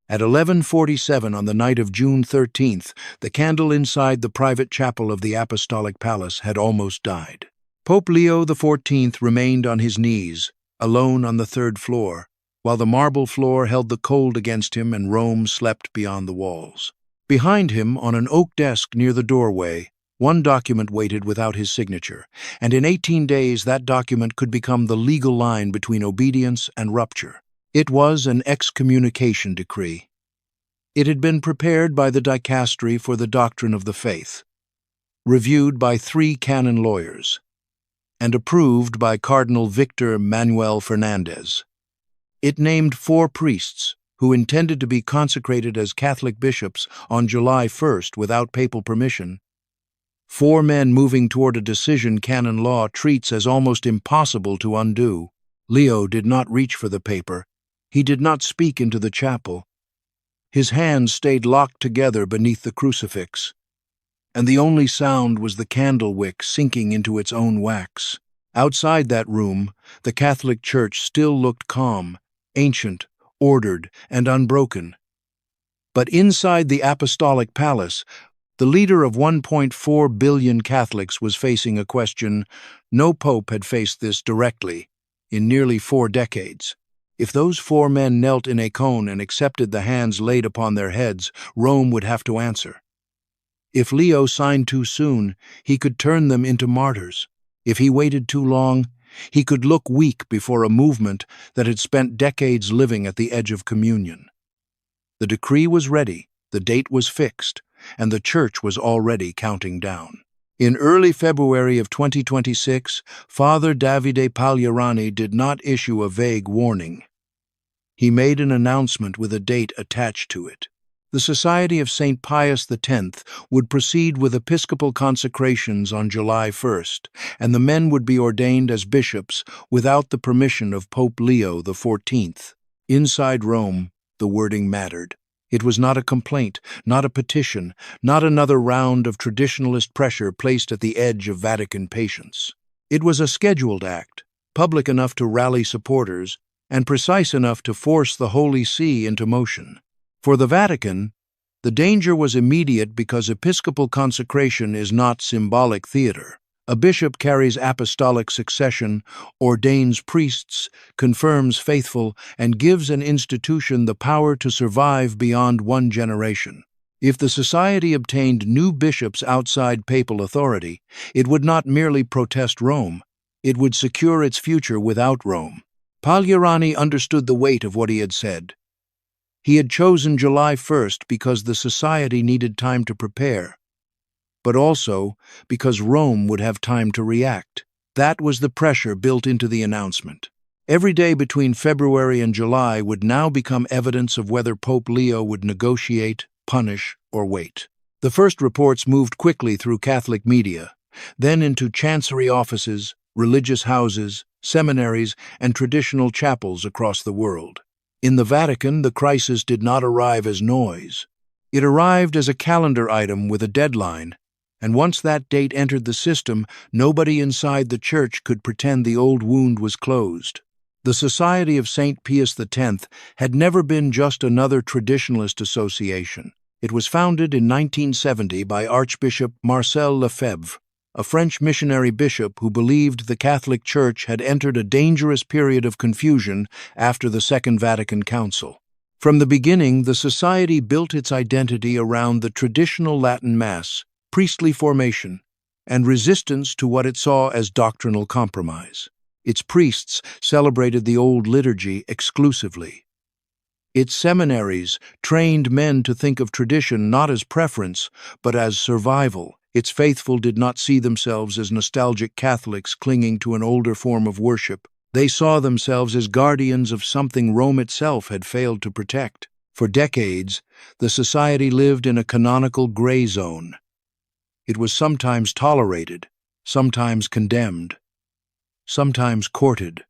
At 11:47 on the night of June 13th, the candle inside the private chapel of the Apostolic Palace had almost died. Pope Leo XIV remained on his knees, alone on the third floor, while the marble floor held the cold against him and Rome slept beyond the walls. Behind him, on an oak desk near the doorway, one document waited without his signature, and in 18 days that document could become the legal line between obedience and rupture. It was an excommunication decree. It had been prepared by the Dicastery for the Doctrine of the Faith, reviewed by 3 canon lawyers, and approved by Cardinal Victor Manuel Fernandez. It named 4 priests who intended to be consecrated as Catholic bishops on July 1st without papal permission. 4 men moving toward a decision canon law treats as almost impossible to undo. Leo did not reach for the paper. He did not speak into the chapel. His hands stayed locked together beneath the crucifix, and the only sound was the candle wick sinking into its own wax. Outside that room, the Catholic Church still looked calm, ancient, ordered, and unbroken. But inside the Apostolic Palace, the leader of 1.4 billion Catholics was facing a question. No pope had faced this directly in nearly 4 decades. If those 4 men knelt in a cone and accepted the hands laid upon their heads, Rome would have to answer. If Leo signed too soon, he could turn them into martyrs. If he waited too long, he could look weak before a movement that had spent decades living at the edge of communion. The decree was ready, the date was fixed, and the Church was already counting down. In early February of 2026, Father Davide Pagliarani did not issue a vague warning. He made an announcement with a date attached to it. The Society of St. Pius X would proceed with episcopal consecrations on July 1st, and the men would be ordained as bishops without the permission of Pope Leo XIV. Inside Rome, the wording mattered. It was not a complaint, not a petition, not another round of traditionalist pressure placed at the edge of Vatican patience. It was a scheduled act, public enough to rally supporters, and precise enough to force the Holy See into motion. For the Vatican, the danger was immediate because episcopal consecration is not symbolic theater. A bishop carries apostolic succession, ordains priests, confirms faithful, and gives an institution the power to survive beyond 1 generation. If the society obtained new bishops outside papal authority, it would not merely protest Rome, it would secure its future without Rome. Pagliarani understood the weight of what he had said. He had chosen July 1st because the society needed time to prepare, but also because Rome would have time to react. That was the pressure built into the announcement. Every day between February and July would now become evidence of whether Pope Leo would negotiate, punish, or wait. The first reports moved quickly through Catholic media, then into chancery offices, religious houses, seminaries, and traditional chapels across the world. In the Vatican, the crisis did not arrive as noise. It arrived as a calendar item with a deadline, and once that date entered the system, nobody inside the Church could pretend the old wound was closed. The Society of St. Pius X had never been just another traditionalist association. It was founded in 1970 by Archbishop Marcel Lefebvre, a French missionary bishop who believed the Catholic Church had entered a dangerous period of confusion after the Second Vatican Council. From the beginning, the society built its identity around the traditional Latin Mass, priestly formation, and resistance to what it saw as doctrinal compromise. Its priests celebrated the old liturgy exclusively. Its seminaries trained men to think of tradition not as preference, but as survival. Its faithful did not see themselves as nostalgic Catholics clinging to an older form of worship. They saw themselves as guardians of something Rome itself had failed to protect. For decades, the society lived in a canonical gray zone. It was sometimes tolerated, sometimes condemned, sometimes courted,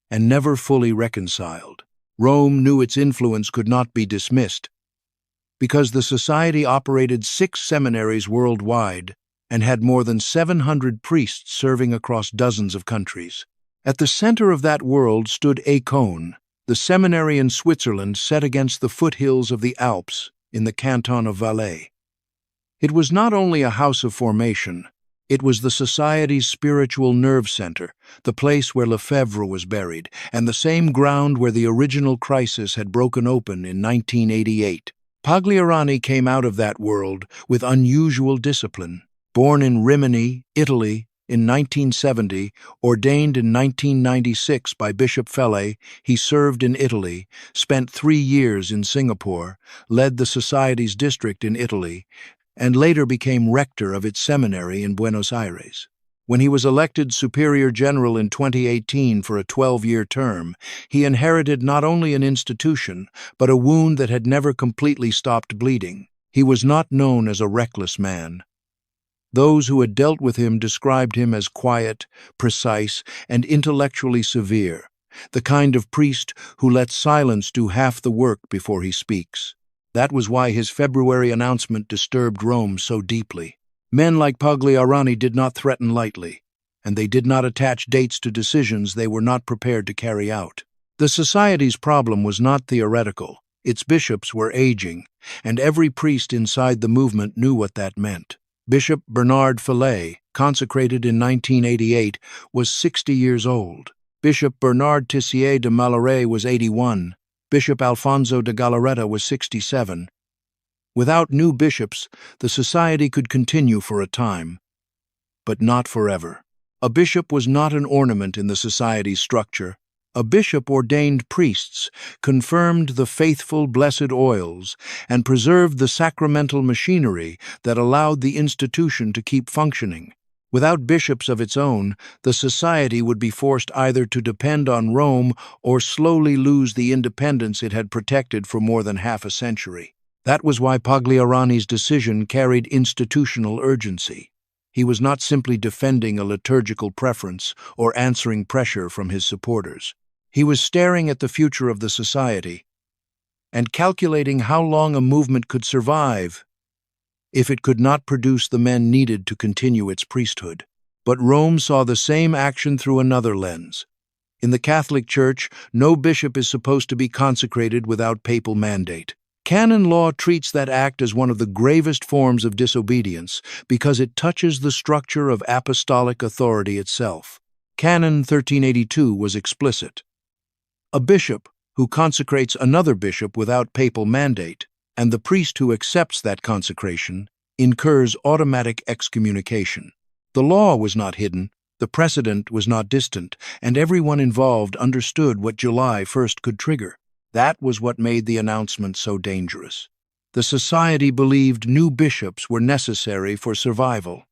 and never fully reconciled. Rome knew its influence could not be dismissed, because the society operated 6 seminaries worldwide and had more than 700 priests serving across dozens of countries. At the center of that world stood a cone, the seminary in Switzerland set against the foothills of the Alps in the canton of Valais. It was not only a house of formation, it was the society's spiritual nerve center, the place where Lefebvre was buried, and the same ground where the original crisis had broken open in 1988. Pagliarani came out of that world with unusual discipline. Born in Rimini, Italy, in 1970, ordained in 1996 by Bishop Fellay, he served in Italy, spent 3 years in Singapore, led the Society's district in Italy, and later became rector of its seminary in Buenos Aires. When he was elected Superior General in 2018 for a 12-year term, he inherited not only an institution, but a wound that had never completely stopped bleeding. He was not known as a reckless man. Those who had dealt with him described him as quiet, precise, and intellectually severe, the kind of priest who lets silence do half the work before he speaks. That was why his February announcement disturbed Rome so deeply. Men like Pagliarani did not threaten lightly, and they did not attach dates to decisions they were not prepared to carry out. The Society's problem was not theoretical. Its bishops were aging, and every priest inside the movement knew what that meant. Bishop Bernard Fellay, consecrated in 1988, was 60 years old. Bishop Bernard Tissier de Malaret was 81. Bishop Alfonso de Galarreta was 67. Without new bishops, the Society could continue for a time, but not forever. A bishop was not an ornament in the Society's structure. A bishop ordained priests, confirmed the faithful blessed oils, and preserved the sacramental machinery that allowed the institution to keep functioning. Without bishops of its own, the Society would be forced either to depend on Rome or slowly lose the independence it had protected for more than half a century. That was why Pagliarani's decision carried institutional urgency. He was not simply defending a liturgical preference or answering pressure from his supporters. He was staring at the future of the Society and calculating how long a movement could survive if it could not produce the men needed to continue its priesthood. But Rome saw the same action through another lens. In the Catholic Church, no bishop is supposed to be consecrated without papal mandate. Canon law treats that act as one of the gravest forms of disobedience because it touches the structure of apostolic authority itself. Canon 1382 was explicit. A bishop who consecrates another bishop without papal mandate, and the priest who accepts that consecration, incurs automatic excommunication. The law was not hidden, the precedent was not distant, and everyone involved understood what July 1st could trigger. That was what made the announcement so dangerous. The Society believed new bishops were necessary for survival.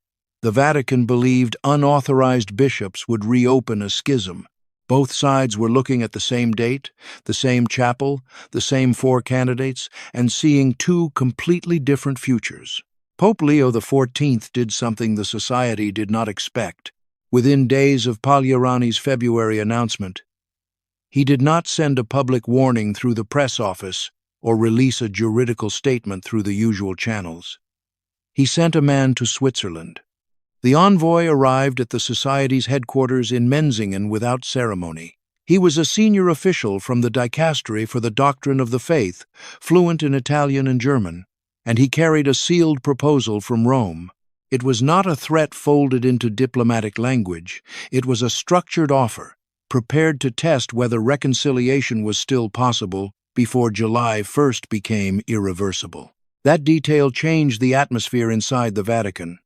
The Vatican believed unauthorized bishops would reopen a schism. Both sides were looking at the same date, the same chapel, the same 4 candidates, and seeing 2 completely different futures. Pope Leo XIV did something the Society did not expect. Within days of Pagliarani's February announcement, he did not send a public warning through the press office or release a juridical statement through the usual channels. He sent a man to Switzerland. The envoy arrived at the Society's headquarters in Menzingen without ceremony. He was a senior official from the Dicastery for the Doctrine of the Faith, fluent in Italian and German, and he carried a sealed proposal from Rome. It was not a threat folded into diplomatic language. It was a structured offer, prepared to test whether reconciliation was still possible before July 1st became irreversible. That detail changed the atmosphere inside the Vatican.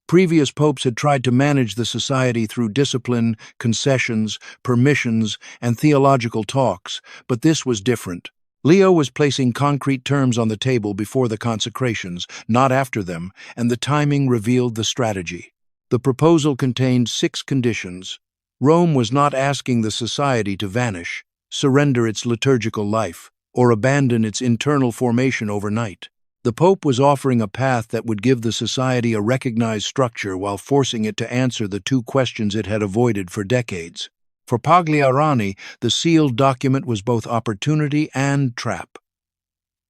Previous popes had tried to manage the Society through discipline, concessions, permissions, and theological talks, but this was different. Leo was placing concrete terms on the table before the consecrations, not after them, and the timing revealed the strategy. The proposal contained 6 conditions. Rome was not asking the Society to vanish, surrender its liturgical life, or abandon its internal formation overnight. The Pope was offering a path that would give the Society a recognized structure while forcing it to answer the 2 questions it had avoided for decades. For Pagliarani, the sealed document was both opportunity and trap.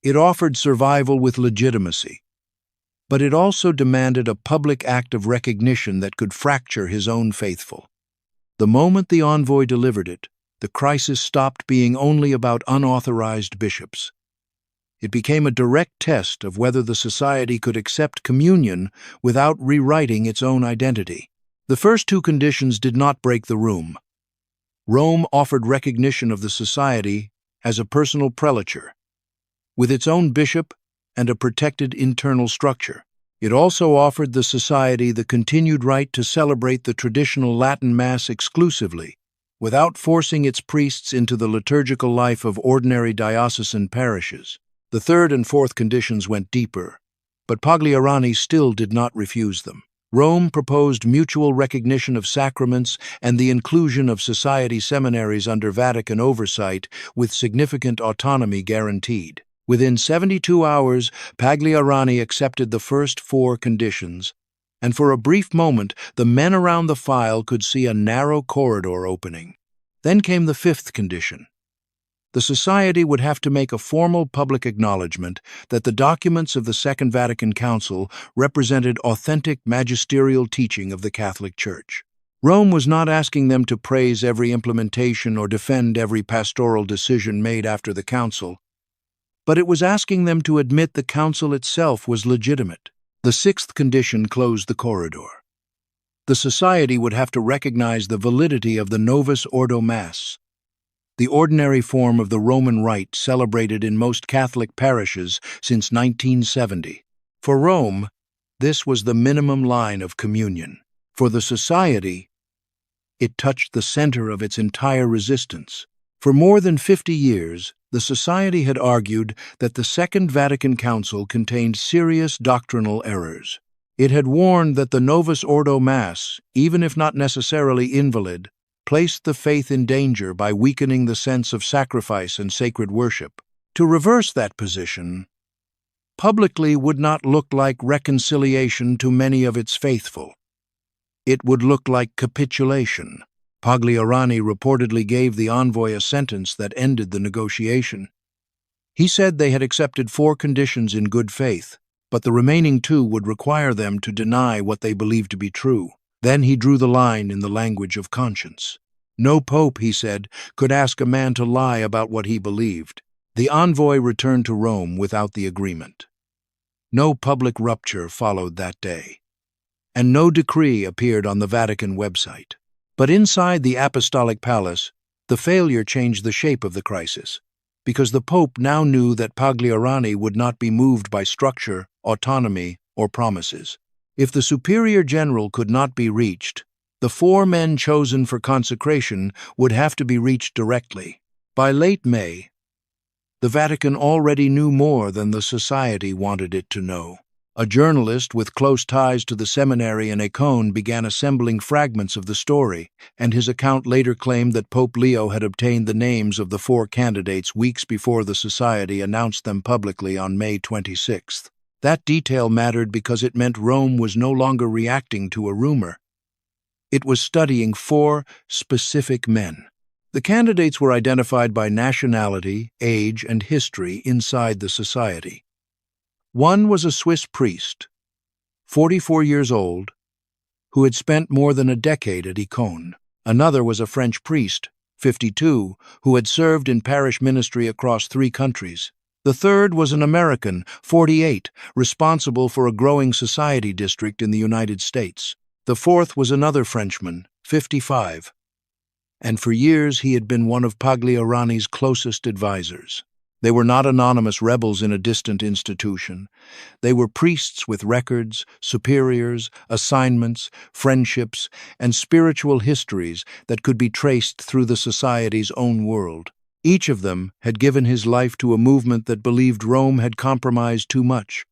It offered survival with legitimacy, but it also demanded a public act of recognition that could fracture his own faithful. The moment the envoy delivered it, the crisis stopped being only about unauthorized bishops. It became a direct test of whether the society could accept communion without rewriting its own identity. The first two conditions did not break the room. Rome offered recognition of the society as a personal prelature, with its own bishop and a protected internal structure. It also offered the society the continued right to celebrate the traditional Latin Mass exclusively, without forcing its priests into the liturgical life of ordinary diocesan parishes. The third and fourth conditions went deeper, but Pagliarani still did not refuse them. Rome proposed mutual recognition of sacraments and the inclusion of society seminaries under Vatican oversight with significant autonomy guaranteed. Within 72 hours, Pagliarani accepted the first four conditions, and for a brief moment the men around the file could see a narrow corridor opening. Then came the fifth condition. The society would have to make a formal public acknowledgement that the documents of the Second Vatican Council represented authentic magisterial teaching of the Catholic Church. Rome was not asking them to praise every implementation or defend every pastoral decision made after the Council, but it was asking them to admit the Council itself was legitimate. The sixth condition closed the corridor. The society would have to recognize the validity of the Novus Ordo Mass, the ordinary form of the Roman Rite celebrated in most Catholic parishes since 1970. For Rome, this was the minimum line of communion. For the society, it touched the center of its entire resistance. For more than 50 years, the society had argued that the Second Vatican Council contained serious doctrinal errors. It had warned that the Novus Ordo Mass, even if not necessarily invalid, placed the faith in danger by weakening the sense of sacrifice and sacred worship. To reverse that position publicly would not look like reconciliation to many of its faithful. It would look like capitulation. Pagliarani reportedly gave the envoy a sentence that ended the negotiation. He said they had accepted 4 conditions in good faith, but the remaining 2 would require them to deny what they believed to be true. Then he drew the line in the language of conscience. No pope, he said, could ask a man to lie about what he believed. The envoy returned to Rome without the agreement. No public rupture followed that day, and no decree appeared on the Vatican website. But inside the Apostolic Palace, the failure changed the shape of the crisis, because the Pope now knew that Pagliarani would not be moved by structure, autonomy, or promises. If the superior general could not be reached, the 4 men chosen for consecration would have to be reached directly. By late May, the Vatican already knew more than the society wanted it to know. A journalist with close ties to the seminary in Ancona began assembling fragments of the story, and his account later claimed that Pope Leo had obtained the names of the 4 candidates weeks before the society announced them publicly on May 26th. That detail mattered because it meant Rome was no longer reacting to a rumor. It was studying 4 specific men. The candidates were identified by nationality, age, and history inside the society. One was a Swiss priest, 44 years old, who had spent more than a decade at Ancona. Another was a French priest, 52, who had served in parish ministry across 3 countries. The third was an American, 48, responsible for a growing society district in the United States. The fourth was another Frenchman, 55, and for years he had been one of Pagliarani's closest advisors. They were not anonymous rebels in a distant institution. They were priests with records, superiors, assignments, friendships, and spiritual histories that could be traced through the society's own world. Each of them had given his life to a movement that believed Rome had compromised too much,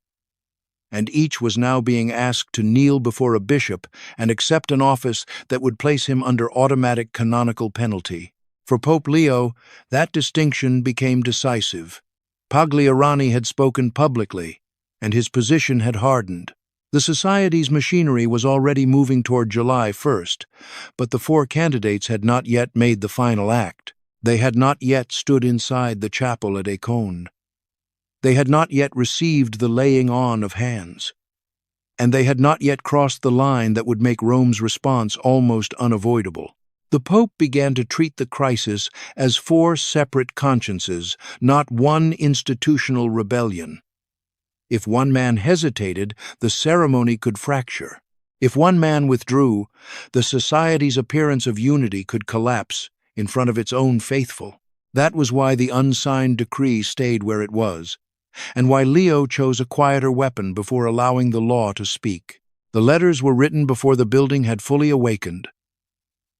and each was now being asked to kneel before a bishop and accept an office that would place him under automatic canonical penalty. For Pope Leo, that distinction became decisive. Pagliarani had spoken publicly, and his position had hardened. The society's machinery was already moving toward July 1st, but the 4 candidates had not yet made the final act. They had not yet stood inside the chapel at Ancona. They had not yet received the laying on of hands. And they had not yet crossed the line that would make Rome's response almost unavoidable. The Pope began to treat the crisis as four separate consciences, not one institutional rebellion. If one man hesitated, the ceremony could fracture. If one man withdrew, the society's appearance of unity could collapse in front of its own faithful. That was why the unsigned decree stayed where it was, and why Leo chose a quieter weapon before allowing the law to speak. The letters were written before the building had fully awakened.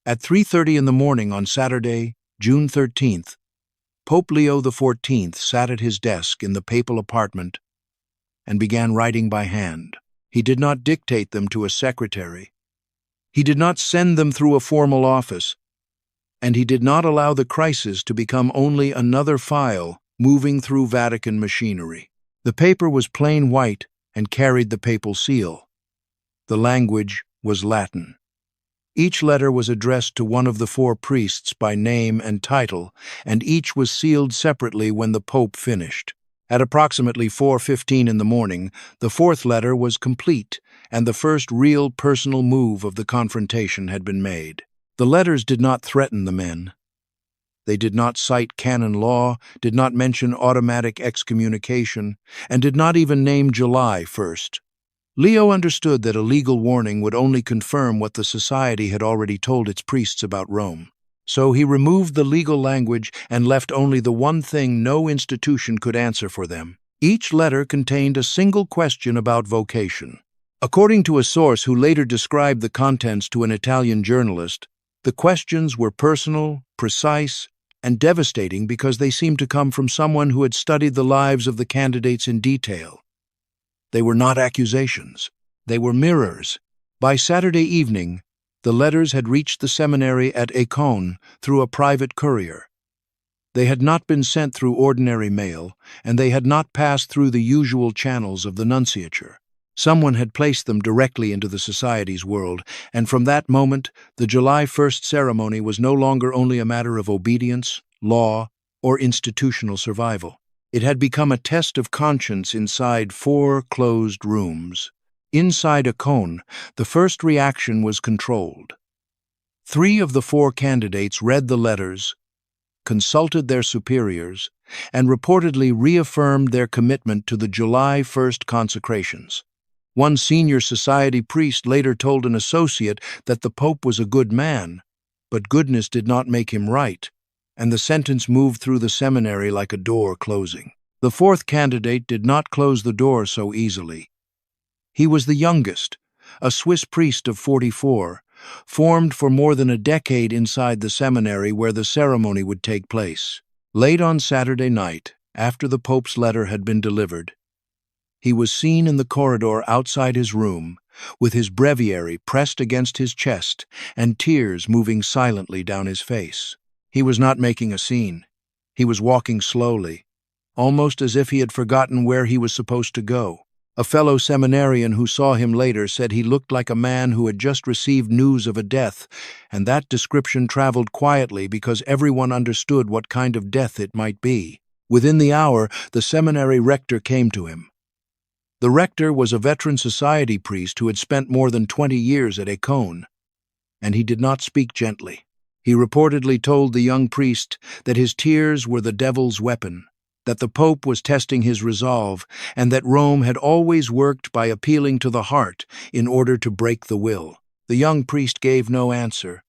At 3:30 in the morning on Saturday, June 13th, Pope Leo XIV sat at his desk in the papal apartment and began writing by hand. He did not dictate them to a secretary. He did not send them through a formal office, and he did not allow the crisis to become only another file moving through Vatican machinery. The paper was plain white and carried the papal seal. The language was Latin. Each letter was addressed to one of the four priests by name and title, and each was sealed separately when the Pope finished. At approximately 4:15 in the morning, the fourth letter was complete, and the first real personal move of the confrontation had been made. The letters did not threaten the men. They did not cite canon law, did not mention automatic excommunication, and did not even name July 1st. Leo understood that a legal warning would only confirm what the society had already told its priests about Rome. So he removed the legal language and left only the one thing no institution could answer for them. Each letter contained a single question about vocation. According to a source who later described the contents to an Italian journalist, the questions were personal, precise, and devastating because they seemed to come from someone who had studied the lives of the candidates in detail. They were not accusations. They were mirrors. By Saturday evening, the letters had reached the seminary at Écône through a private courier. They had not been sent through ordinary mail, and they had not passed through the usual channels of the nunciature. Someone had placed them directly into the society's world, and from that moment, the July 1st ceremony was no longer only a matter of obedience, law, or institutional survival. It had become a test of conscience inside four closed rooms. Inside Écône, the first reaction was controlled. 3 of the 4 candidates read the letters, consulted their superiors, and reportedly reaffirmed their commitment to the July 1st consecrations. One senior society priest later told an associate that the Pope was a good man, but goodness did not make him right, and the sentence moved through the seminary like a door closing. The 4th candidate did not close the door so easily. He was the youngest, a Swiss priest of 44, formed for more than a decade inside the seminary where the ceremony would take place. Late on Saturday night, after the Pope's letter had been delivered, he was seen in the corridor outside his room, with his breviary pressed against his chest and tears moving silently down his face. He was not making a scene. He was walking slowly, almost as if he had forgotten where he was supposed to go. A fellow seminarian who saw him later said he looked like a man who had just received news of a death, and that description traveled quietly because everyone understood what kind of death it might be. Within the hour, the seminary rector came to him. The rector was a veteran society priest who had spent more than 20 years at Écône, and he did not speak gently. He reportedly told the young priest that his tears were the devil's weapon, that the Pope was testing his resolve, and that Rome had always worked by appealing to the heart in order to break the will. The young priest gave no answer.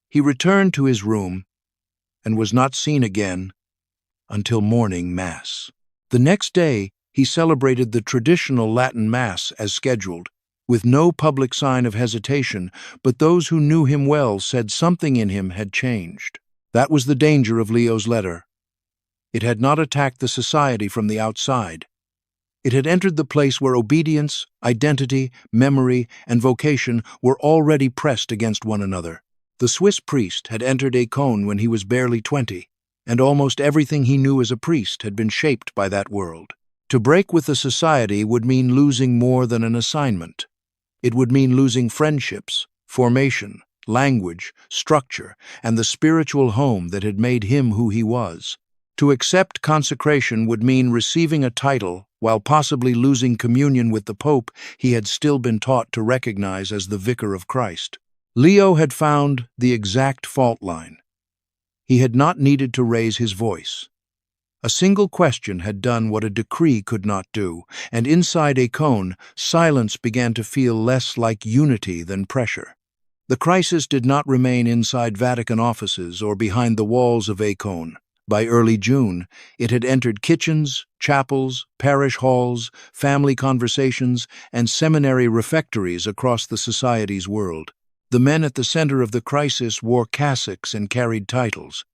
He returned to his room and was not seen again until morning Mass. The next day, he celebrated the traditional Latin Mass as scheduled, with no public sign of hesitation, but those who knew him well said something in him had changed. That was the danger of Leo's letter. It had not attacked the society from the outside. It had entered the place where obedience, identity, memory, and vocation were already pressed against one another. The Swiss priest had entered Écône when he was barely 20, and almost everything he knew as a priest had been shaped by that world. To break with the society would mean losing more than an assignment. It would mean losing friendships, formation, language, structure, and the spiritual home that had made him who he was. To accept consecration would mean receiving a title while possibly losing communion with the Pope he had still been taught to recognize as the Vicar of Christ. Leo had found the exact fault line. He had not needed to raise his voice. A single question had done what a decree could not do, and inside a cone, silence began to feel less like unity than pressure. The crisis did not remain inside Vatican offices or behind the walls of Acon. By early June, it had entered kitchens, chapels, parish halls, family conversations, and seminary refectories across the society's world. The men at the center of the crisis wore cassocks and carried titles.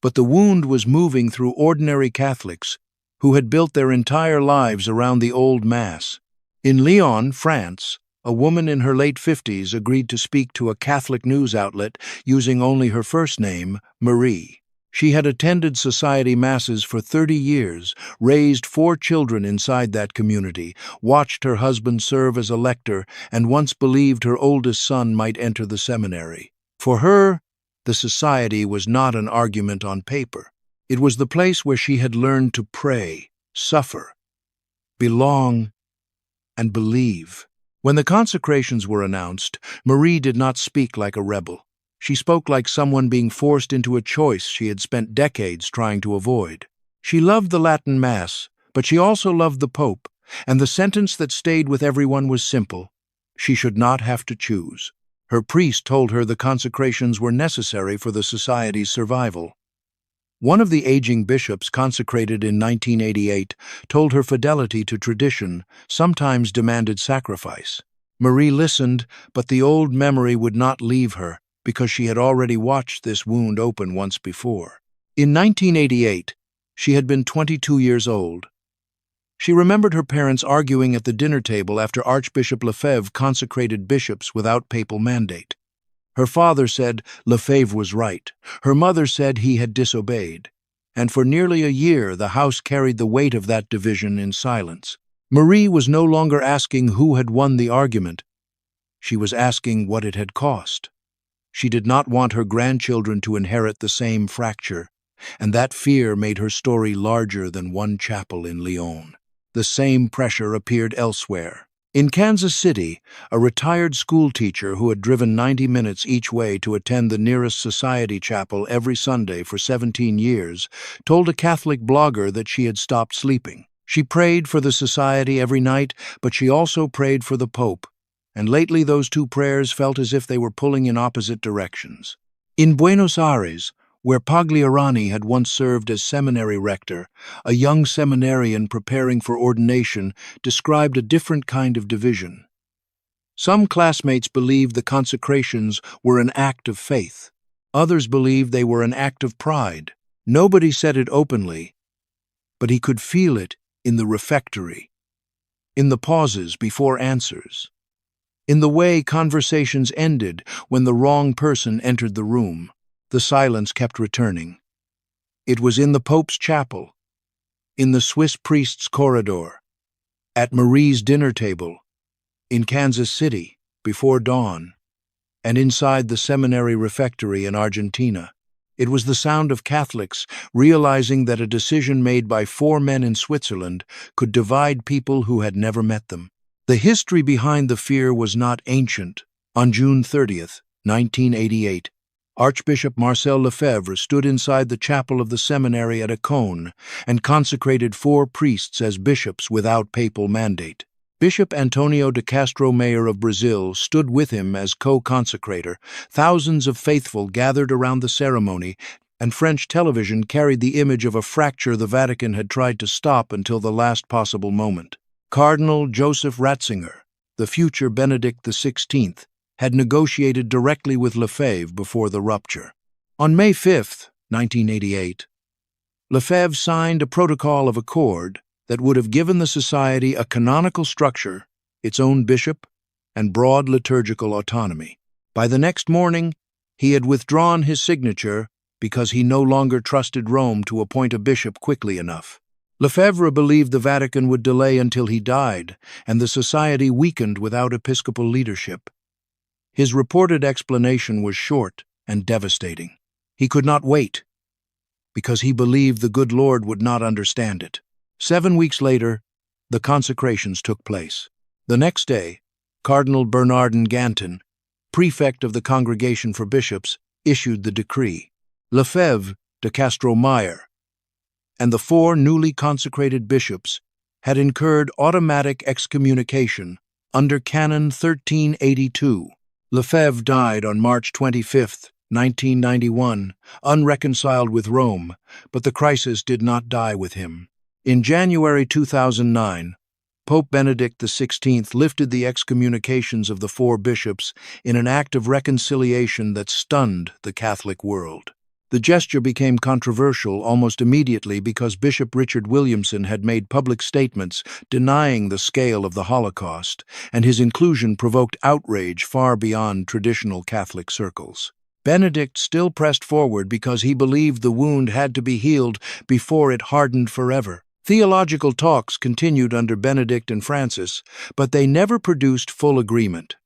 But the wound was moving through ordinary Catholics who had built their entire lives around the old Mass. In Lyon, France, a woman in her late 50s agreed to speak to a Catholic news outlet using only her first name, Marie. She had attended society masses for 30 years, raised 4 children inside that community, watched her husband serve as a lector, and once believed her oldest son might enter the seminary. For her, the society was not an argument on paper. It was the place where she had learned to pray, suffer, belong, and believe. When the consecrations were announced, Marie did not speak like a rebel. She spoke like someone being forced into a choice she had spent decades trying to avoid. She loved the Latin Mass, but she also loved the Pope, and the sentence that stayed with everyone was simple: she should not have to choose. Her priest told her the consecrations were necessary for the society's survival. One of the aging bishops consecrated in 1988 told her fidelity to tradition sometimes demanded sacrifice. Marie listened, but the old memory would not leave her because she had already watched this wound open once before. In 1988, she had been 22 years old. She remembered her parents arguing at the dinner table after Archbishop Lefebvre consecrated bishops without papal mandate. Her father said Lefebvre was right. Her mother said he had disobeyed. And for nearly a year, the house carried the weight of that division in silence. Marie was no longer asking who had won the argument. She was asking what it had cost. She did not want her grandchildren to inherit the same fracture, and that fear made her story larger than one chapel in Lyon. The same pressure appeared elsewhere. In Kansas City, a retired school teacher who had driven 90 minutes each way to attend the nearest society chapel every Sunday for 17 years told a Catholic blogger that she had stopped sleeping. She prayed for the society every night, but she also prayed for the Pope, and lately those two prayers felt as if they were pulling in opposite directions. In Buenos Aires, where Pagliarani had once served as seminary rector, a young seminarian preparing for ordination described a different kind of division. Some classmates believed the consecrations were an act of faith. Others believed they were an act of pride. Nobody said it openly, but he could feel it in the refectory, in the pauses before answers, in the way conversations ended when the wrong person entered the room. The silence kept returning. It was in the Pope's chapel, in the Swiss priest's corridor, at Marie's dinner table, in Kansas City, before dawn, and inside the seminary refectory in Argentina. It was the sound of Catholics realizing that a decision made by 4 men in Switzerland could divide people who had never met them. The history behind the fear was not ancient. On June 30th, 1988, Archbishop Marcel Lefebvre stood inside the chapel of the seminary at Acon and consecrated 4 priests as bishops without papal mandate. Bishop Antonio de Castro Mayer of Brazil stood with him as co-consecrator. Thousands of faithful gathered around the ceremony, and French television carried the image of a fracture the Vatican had tried to stop until the last possible moment. Cardinal Joseph Ratzinger, the future Benedict XVI, had negotiated directly with Lefebvre before the rupture. On May 5, 1988, Lefebvre signed a protocol of accord that would have given the society a canonical structure, its own bishop, and broad liturgical autonomy. By the next morning, he had withdrawn his signature because he no longer trusted Rome to appoint a bishop quickly enough. Lefebvre believed the Vatican would delay until he died, and the society weakened without episcopal leadership. His reported explanation was short and devastating. He could not wait, because he believed the good Lord would not understand it. 7 weeks later, the consecrations took place. The next day, Cardinal Bernardin Gantin, prefect of the Congregation for Bishops, issued the decree. Lefebvre de Castro-Mayer and the 4 newly consecrated bishops had incurred automatic excommunication under Canon 1382. Lefebvre died on March 25, 1991, unreconciled with Rome, but the crisis did not die with him. In January 2009, Pope Benedict XVI lifted the excommunications of the 4 bishops in an act of reconciliation that stunned the Catholic world. The gesture became controversial almost immediately because Bishop Richard Williamson had made public statements denying the scale of the Holocaust, and his inclusion provoked outrage far beyond traditional Catholic circles. Benedict still pressed forward because he believed the wound had to be healed before it hardened forever. Theological talks continued under Benedict and Francis, but they never produced full agreement.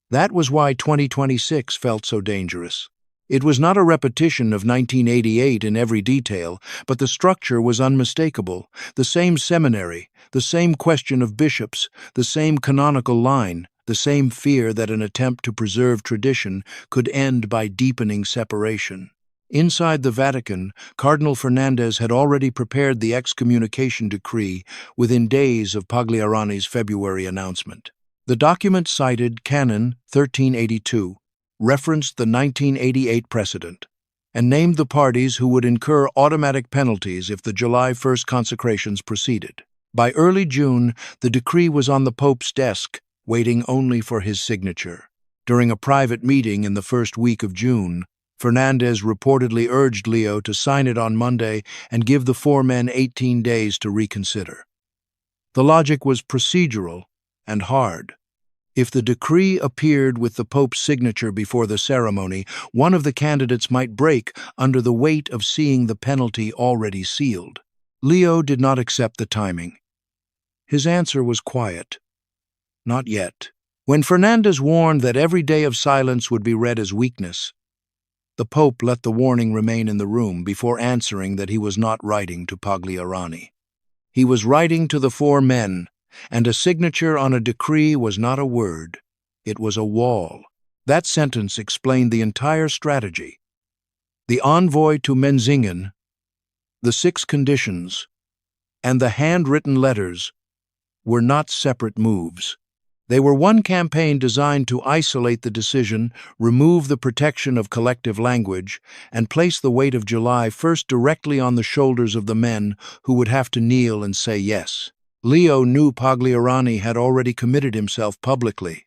That was why 2026 felt so dangerous. It was not a repetition of 1988 in every detail, but the structure was unmistakable. The same seminary, the same question of bishops, the same canonical line, the same fear that an attempt to preserve tradition could end by deepening separation. Inside the Vatican, Cardinal Fernandez had already prepared the excommunication decree within days of Pagliarani's February announcement. The document cited Canon 1382, referenced the 1988 precedent, and named the parties who would incur automatic penalties if the July 1st consecrations proceeded. By early June, the decree was on the Pope's desk, waiting only for his signature. During a private meeting in the first week of June, Fernandez reportedly urged Leo to sign it on Monday and give the 4 men 18 days to reconsider. The logic was procedural and hard. If the decree appeared with the Pope's signature before the ceremony, one of the candidates might break under the weight of seeing the penalty already sealed. Leo did not accept the timing. His answer was quiet. Not yet. When Fernandez warned that every day of silence would be read as weakness, the Pope let the warning remain in the room before answering that he was not writing to Pagliarani. He was writing to the 4 men, and a signature on a decree was not a word, it was a wall. That sentence explained the entire strategy. The envoy to Menzingen, the 6 conditions, and the handwritten letters were not separate moves. They were one campaign designed to isolate the decision, remove the protection of collective language, and place the weight of July 1st directly on the shoulders of the men who would have to kneel and say yes. Leo knew Pagliarani had already committed himself publicly.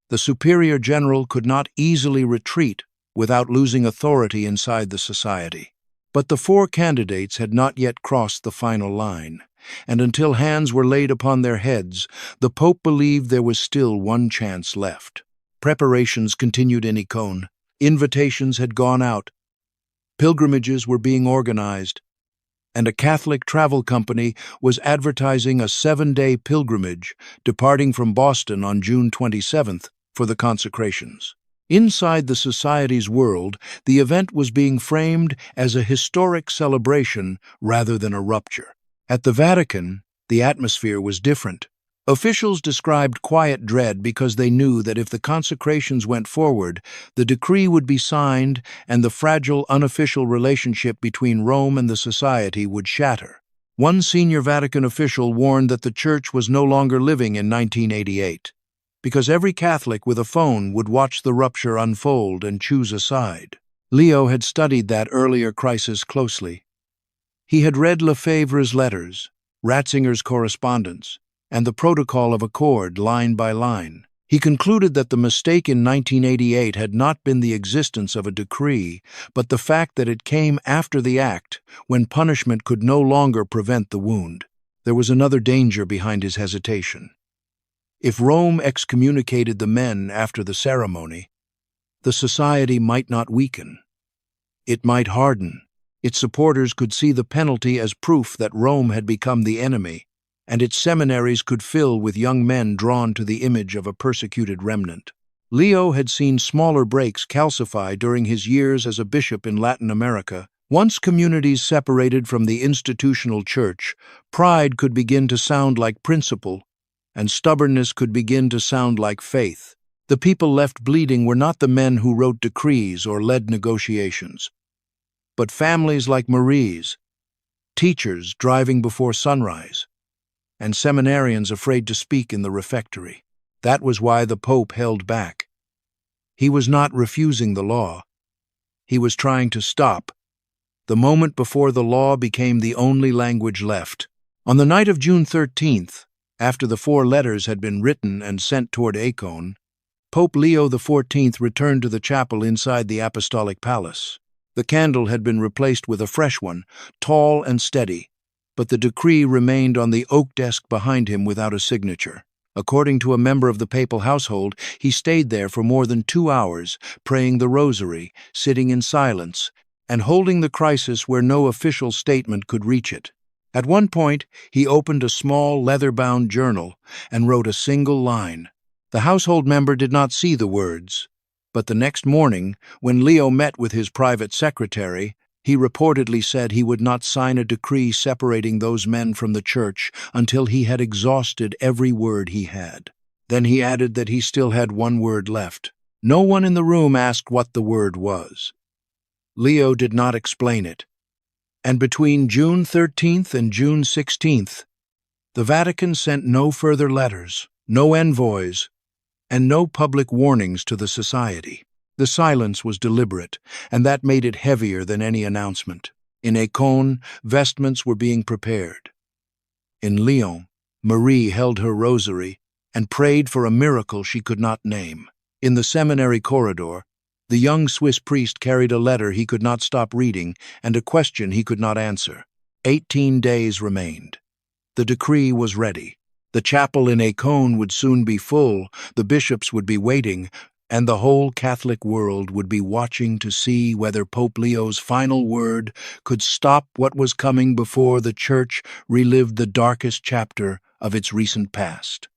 The superior general could not easily retreat without losing authority inside the society. But the 4 candidates had not yet crossed the final line, and until hands were laid upon their heads, the Pope believed there was still one chance left. Preparations continued in Icone. Invitations had gone out. Pilgrimages were being organized, and a Catholic travel company was advertising a 7-day pilgrimage departing from Boston on June 27th for the consecrations. Inside the society's world, the event was being framed as a historic celebration rather than a rupture. At the Vatican, the atmosphere was different. Officials described quiet dread because they knew that if the consecrations went forward, the decree would be signed and the fragile, unofficial relationship between Rome and the society would shatter. One senior Vatican official warned that the Church was no longer living in 1988, because every Catholic with a phone would watch the rupture unfold and choose a side. Leo had studied that earlier crisis closely. He had read Lefebvre's letters, Ratzinger's correspondence, and the Protocol of Accord line by line. He concluded that the mistake in 1988 had not been the existence of a decree, but the fact that it came after the act, when punishment could no longer prevent the wound. There was another danger behind his hesitation. If Rome excommunicated the men after the ceremony, the society might not weaken. It might harden. Its supporters could see the penalty as proof that Rome had become the enemy, and its seminaries could fill with young men drawn to the image of a persecuted remnant. Leo had seen smaller breaks calcify during his years as a bishop in Latin America. Once communities separated from the institutional church, pride could begin to sound like principle, and stubbornness could begin to sound like faith. The people left bleeding were not the men who wrote decrees or led negotiations, but families like Marie's, teachers driving before sunrise, and seminarians afraid to speak in the refectory. That was why the Pope held back. He was not refusing the law. He was trying to stop the moment before the law became the only language left. On the night of June 13th, after the 4 letters had been written and sent toward Acon, Pope Leo XIV returned to the chapel inside the Apostolic Palace. The candle had been replaced with a fresh one, tall and steady, but the decree remained on the oak desk behind him without a signature. According to a member of the papal household, he stayed there for more than 2 hours, praying the rosary, sitting in silence, and holding the crisis where no official statement could reach it. At one point, he opened a small leather-bound journal and wrote a single line. The household member did not see the words, but the next morning, when Leo met with his private secretary, he reportedly said he would not sign a decree separating those men from the church until he had exhausted every word he had. Then he added that he still had one word left. No one in the room asked what the word was. Leo did not explain it. And between June 13th and June 16th, the Vatican sent no further letters, no envoys, and no public warnings to the society. The silence was deliberate, and that made it heavier than any announcement. In Acon, vestments were being prepared. In Lyon, Marie held her rosary and prayed for a miracle she could not name. In the seminary corridor, the young Swiss priest carried a letter he could not stop reading and a question he could not answer. 18 days remained. The decree was ready. The chapel in Acon would soon be full, the bishops would be waiting, and the whole Catholic world would be watching to see whether Pope Leo's final word could stop what was coming before the Church relived the darkest chapter of its recent past.